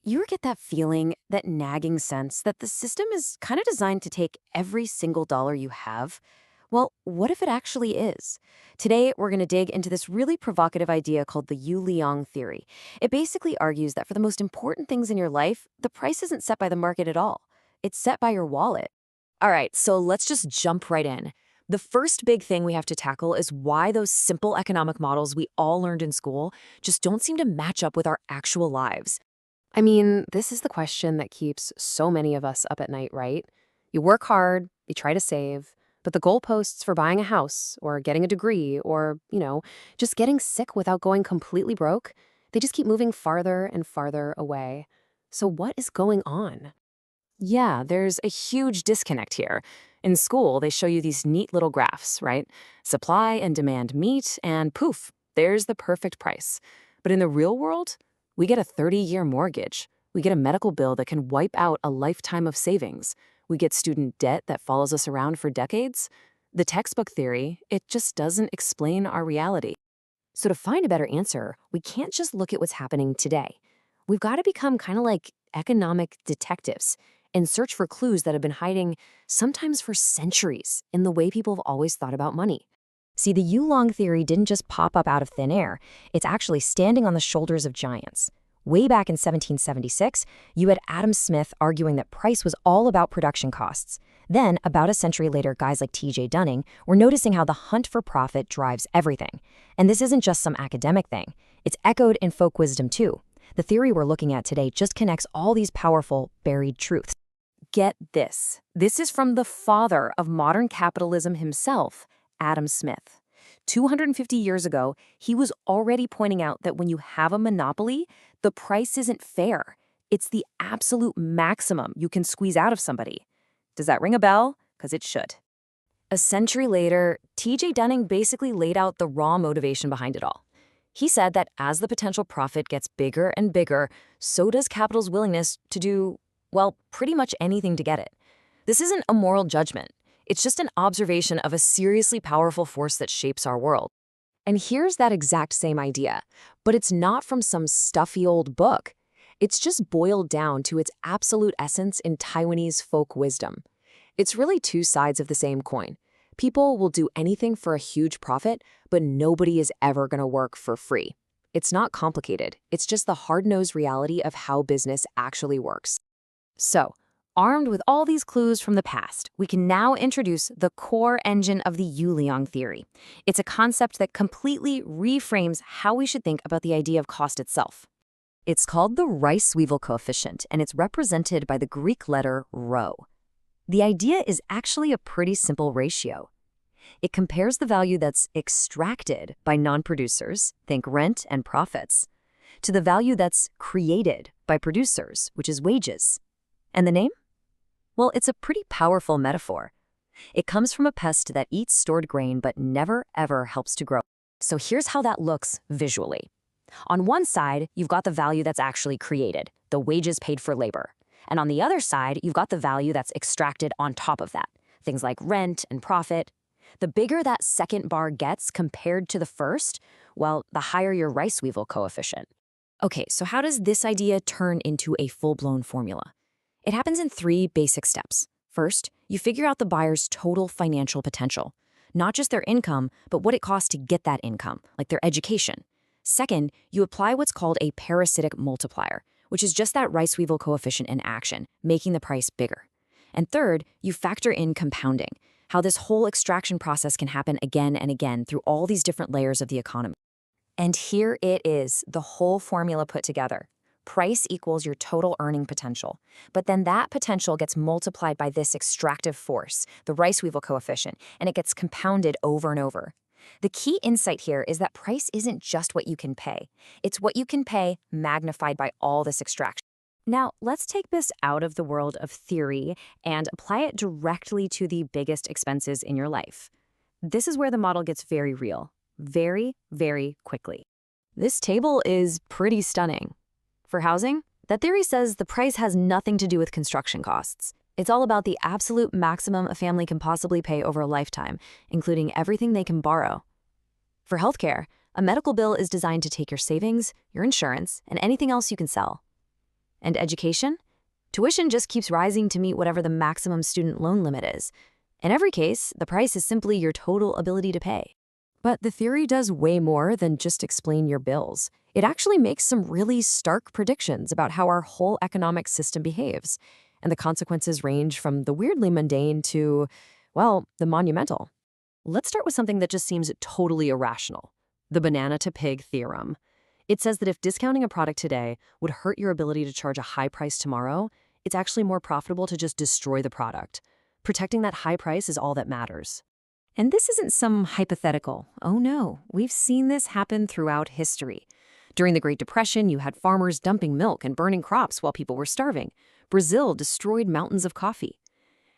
You ever get that feeling, that nagging sense that the system is kind of designed to take every single dollar you have? Well, what if it actually is? Today, we're going to dig into this really provocative idea called the Yu-Liang theory. It basically argues that for the most important things in your life, the price isn't set by the market at all. It's set by your wallet. All right, so let's just jump right in. The first big thing we have to tackle is why those simple economic models we all learned in school just don't seem to match up with our actual lives. I mean, this is the question that keeps so many of us up at night, right? You work hard, you try to save, but the goalposts for buying a house or getting a degree or, just getting sick without going completely broke, they just keep moving farther and farther away. So what is going on? Yeah, there's a huge disconnect here. In school, they show you these neat little graphs, right? Supply and demand meet, and poof, there's the perfect price. But in the real world, we get a 30-year mortgage. We get a medical bill that can wipe out a lifetime of savings. We get student debt that follows us around for decades. The textbook theory, it just doesn't explain our reality. So to find a better answer, we can't just look at what's happening today. We've got to become kind of like economic detectives and search for clues that have been hiding, sometimes for centuries, in the way people have always thought about money. See, the Yu-Liang theory didn't just pop up out of thin air. It's actually standing on the shoulders of giants. Way back in 1776, you had Adam Smith arguing that price was all about production costs. Then, about a century later, guys like T.J. Dunning were noticing how the hunt for profit drives everything. And this isn't just some academic thing. It's echoed in folk wisdom, too. The theory we're looking at today just connects all these powerful, buried truths. Get this. This is from the father of modern capitalism himself, Adam Smith. 250 years ago, he was already pointing out that when you have a monopoly, the price isn't fair. It's the absolute maximum you can squeeze out of somebody. Does that ring a bell? Because it should. A century later, T.J. Dunning basically laid out the raw motivation behind it all. He said that as the potential profit gets bigger and bigger, so does capital's willingness to do, well, pretty much anything to get it. This isn't a moral judgment. It's just an observation of a seriously powerful force that shapes our world. And here's that exact same idea, but it's not from some stuffy old book. It's just boiled down to its absolute essence in Taiwanese folk wisdom. It's really two sides of the same coin. People will do anything for a huge profit, but nobody is ever going to work for free. It's not complicated. It's just the hard-nosed reality of how business actually works. So, armed with all these clues from the past, we can now introduce the core engine of the Yu-Liang theory. It's a concept that completely reframes how we should think about the idea of cost itself. It's called the Rice-Weevil coefficient, and it's represented by the Greek letter rho. The idea is actually a pretty simple ratio. It compares the value that's extracted by non-producers, think rent and profits, to the value that's created by producers, which is wages. And the name? Well, it's a pretty powerful metaphor. It comes from a pest that eats stored grain but never, ever helps to grow. So here's how that looks visually. On one side, you've got the value that's actually created, the wages paid for labor. And on the other side, you've got the value that's extracted on top of that, things like rent and profit. The bigger that second bar gets compared to the first, well, the higher your Rice-Weevil coefficient. Okay, so how does this idea turn into a full-blown formula? It happens in three basic steps. First, you figure out the buyer's total financial potential, not just their income, but what it costs to get that income, like their education. Second, you apply what's called a parasitic multiplier, which is just that Rice-Weevil coefficient in action, making the price bigger. And third, you factor in compounding, how this whole extraction process can happen again and again through all these different layers of the economy. And here it is, the whole formula put together. Price equals your total earning potential. But then that potential gets multiplied by this extractive force, the Rice-Weevil coefficient, and it gets compounded over and over. The key insight here is that price isn't just what you can pay. It's what you can pay magnified by all this extraction. Now, let's take this out of the world of theory and apply it directly to the biggest expenses in your life. This is where the model gets very real, very, very quickly. This table is pretty stunning. For housing, that theory says the price has nothing to do with construction costs. It's all about the absolute maximum a family can possibly pay over a lifetime, including everything they can borrow. For healthcare, a medical bill is designed to take your savings, your insurance, and anything else you can sell. And education? Tuition just keeps rising to meet whatever the maximum student loan limit is. In every case, the price is simply your total ability to pay. But the theory does way more than just explain your bills. It actually makes some really stark predictions about how our whole economic system behaves. And the consequences range from the weirdly mundane to, well, the monumental. Let's start with something that just seems totally irrational: the banana to pig theorem. It says that if discounting a product today would hurt your ability to charge a high price tomorrow, it's actually more profitable to just destroy the product. Protecting that high price is all that matters. And this isn't some hypothetical. Oh no, we've seen this happen throughout history. During the Great Depression, you had farmers dumping milk and burning crops while people were starving. Brazil destroyed mountains of coffee.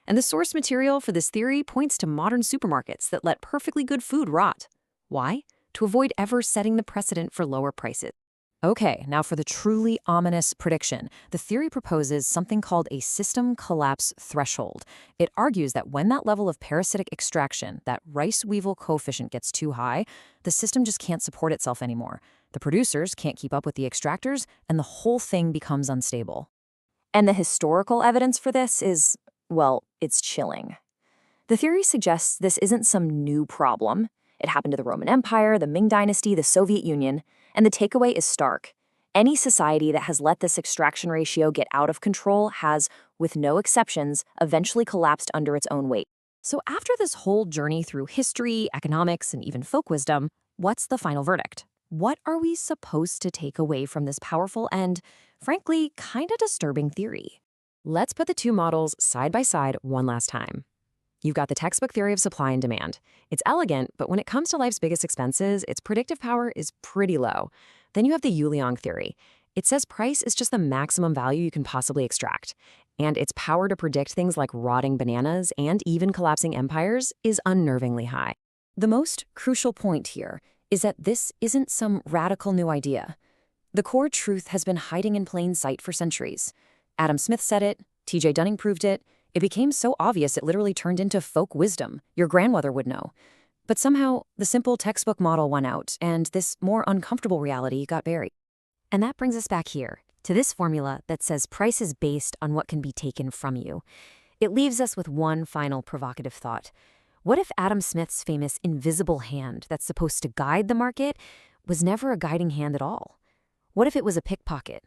And the source material for this theory points to modern supermarkets that let perfectly good food rot. Why? To avoid ever setting the precedent for lower prices. Okay, now for the truly ominous prediction. The theory proposes something called a system collapse threshold. It argues that when that level of parasitic extraction, that Rice-Weevil coefficient, gets too high, the system just can't support itself anymore. The producers can't keep up with the extractors, and the whole thing becomes unstable. And the historical evidence for this is, well, it's chilling. The theory suggests this isn't some new problem. It happened to the Roman Empire, the Ming Dynasty, the Soviet Union, and the takeaway is stark. Any society that has let this extraction ratio get out of control has, with no exceptions, eventually collapsed under its own weight. So after this whole journey through history, economics, and even folk wisdom, what's the final verdict? What are we supposed to take away from this powerful and, frankly, kinda disturbing theory? Let's put the two models side by side one last time. You've got the textbook theory of supply and demand. It's elegant, but when it comes to life's biggest expenses, its predictive power is pretty low. Then you have the Yu-Liang theory. It says price is just the maximum value you can possibly extract, and its power to predict things like rotting bananas and even collapsing empires is unnervingly high. The most crucial point here is that this isn't some radical new idea. The core truth has been hiding in plain sight for centuries. Adam Smith said it, T.J. Dunning proved it. It became so obvious it literally turned into folk wisdom. Your grandmother would know. But somehow, the simple textbook model won out, and this more uncomfortable reality got buried. And that brings us back here, to this formula that says price is based on what can be taken from you. It leaves us with one final provocative thought. What if Adam Smith's famous invisible hand that's supposed to guide the market was never a guiding hand at all? What if it was a pickpocket